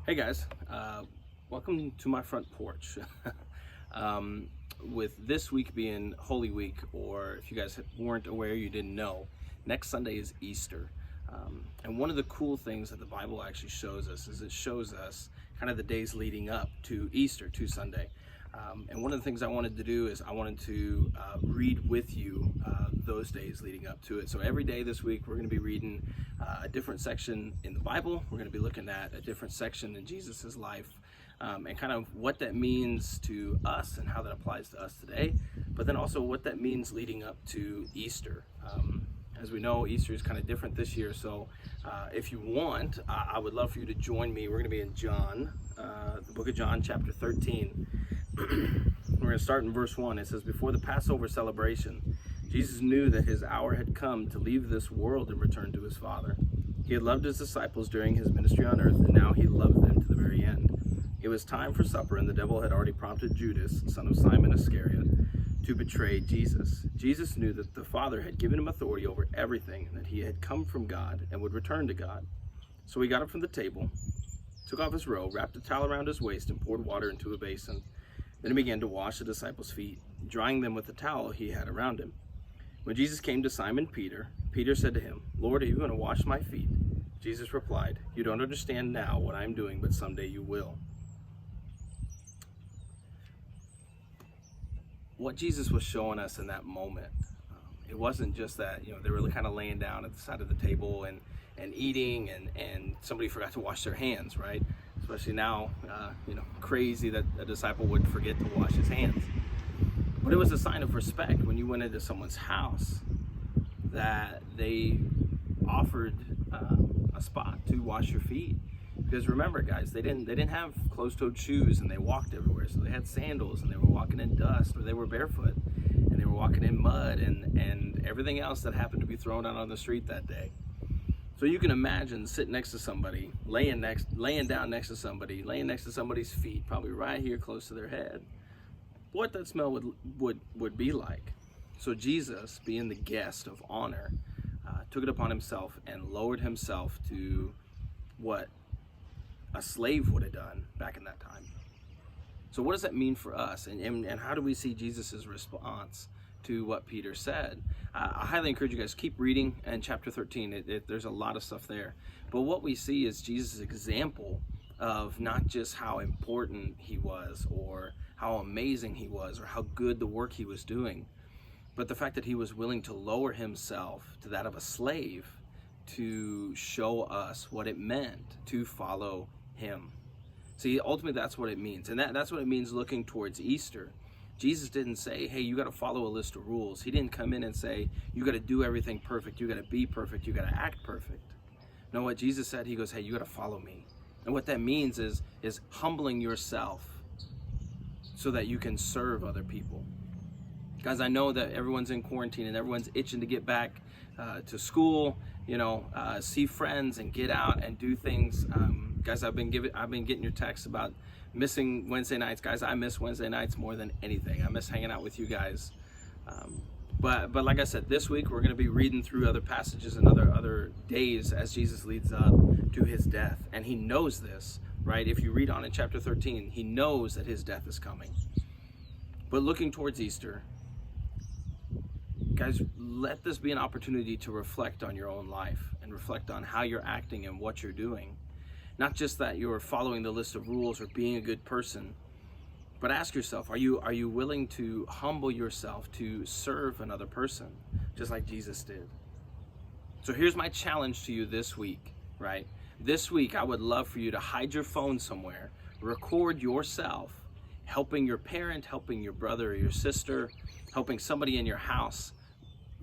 Hey guys, welcome to my front porch. With this week being Holy Week, or if you guys weren't aware, you didn't know, next Sunday is Easter. And one of the cool things that the Bible actually shows us is it shows us kind of the days leading up to Easter, to Sunday. And one of the things I wanted to do is I wanted to read with you those days leading up to it. So every day this week, we're going to be reading a different section in the Bible. We're going to be looking at a different section in Jesus's life and kind of what that means to us and how that applies to us today, but then also what that means leading up to Easter. As we know, Easter is kind of different this year, so if you want, I would love for you to join me. We're going to be in John, the book of John, chapter 13. We're going to start in verse 1. It says, "Before the Passover celebration, Jesus knew that his hour had come to leave this world and return to his Father. He had loved his disciples during his ministry on earth, and now he loved them to the very end. It was time for supper, and the devil had already prompted Judas, son of Simon Iscariot, to betray Jesus. Jesus knew that the Father had given him authority over everything, and that he had come from God and would return to God. So he got up from the table, took off his robe, wrapped a towel around his waist, and poured water into a basin. Then he began to wash the disciples' feet, drying them with the towel he had around him. When Jesus came to Simon Peter, Peter said to him, 'Lord, are you going to wash my feet?' Jesus replied, 'You don't understand now what I am doing, but someday you will.'" What Jesus was showing us in that moment, it wasn't just that, they were kind of laying down at the side of the table and eating and somebody forgot to wash their hands, right? Especially now, crazy that a disciple would forget to wash his hands. But it was a sign of respect when you went into someone's house that they offered a spot to wash your feet. Because remember, guys, they didn't have closed-toed shoes and they walked everywhere. So they had sandals and they were walking in dust, or they were barefoot and they were walking in mud and everything else that happened to be thrown out on the street that day. So you can imagine sitting next to somebody, laying down next to somebody, laying next to somebody's feet, probably right here close to their head, what that smell would be like. So Jesus, being the guest of honor, took it upon himself and lowered himself to what a slave would have done back in that time. So what does that mean for us? And how do we see Jesus's response to what Peter said? I highly encourage you guys, keep reading in chapter 13. There's a lot of stuff there. But what we see is Jesus' example of not just how important he was or how amazing he was or how good the work he was doing, but the fact that he was willing to lower himself to that of a slave to show us what it meant to follow him. See, ultimately that's what it means. And that's what it means looking towards Easter. Jesus didn't say, hey, you got to follow a list of rules. He didn't come in and say, you got to do everything perfect. You got to be perfect. You got to act perfect. No, what Jesus said, he goes, hey, you got to follow me. And what that means is humbling yourself so that you can serve other people. Guys, I know that everyone's in quarantine and everyone's itching to get back to school, see friends and get out and do things. Guys, I've been getting your texts about missing Wednesday nights. Guys, I miss Wednesday nights more than anything. I miss hanging out with you guys. But like I said, this week we're going to be reading through other passages and other days as Jesus leads up to his death. And he knows this, right? If you read on in chapter 13, he knows that his death is coming. But looking towards Easter, guys, let this be an opportunity to reflect on your own life and reflect on how you're acting and what you're doing. Not just that you're following the list of rules or being a good person, but ask yourself, are you willing to humble yourself to serve another person, just like Jesus did? So here's my challenge to you this week, right? This week, I would love for you to hide your phone somewhere, record yourself helping your parent, helping your brother or your sister, helping somebody in your house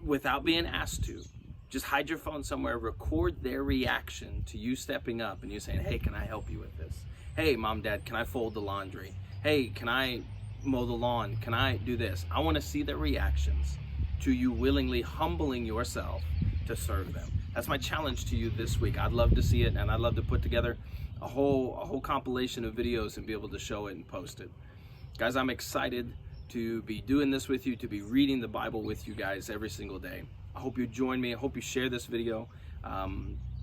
without being asked to. Just hide your phone somewhere, record their reaction to you stepping up and you saying, hey, can I help you with this? Hey, mom, dad, can I fold the laundry? Hey, can I mow the lawn? Can I do this? I want to see their reactions to you willingly humbling yourself to serve them. That's my challenge to you this week. I'd love to see it, and I'd love to put together a whole compilation of videos and be able to show it and post it. Guys, I'm excited to be doing this with you, to be reading the Bible with you guys every single day. I hope you join me. I hope you share this video.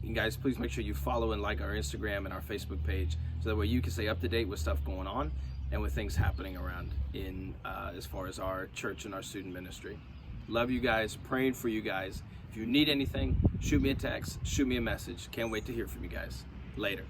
And guys, please make sure you follow and like our Instagram and our Facebook page so that way you can stay up to date with stuff going on and with things happening around in as far as our church and our student ministry. Love you guys, praying for you guys. If you need anything, shoot me a text, shoot me a message. Can't wait to hear from you guys. Later.